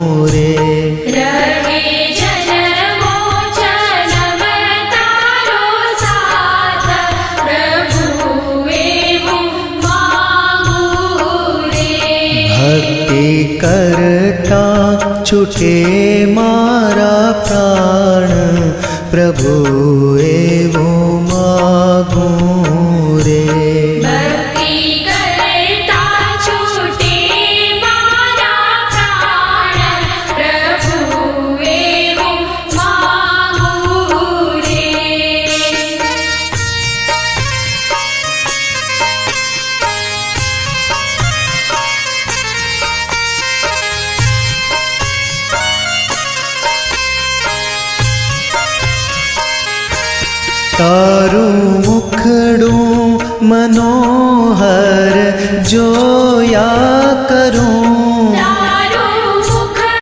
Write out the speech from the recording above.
રે રહે જન્મો જન્મ તારો સાથ, પ્રભુ એવું માંગુ રે. ભક્તિ કરતા છૂટે મારા પ્રાણ, પ્રભુ એવું માગું રે. ભક્તિ કરતા છૂટે મારા પ્રાણ, પ્રભુ એવું માંગુ રે. તારું મુખડું મનોહર જોયા કરું,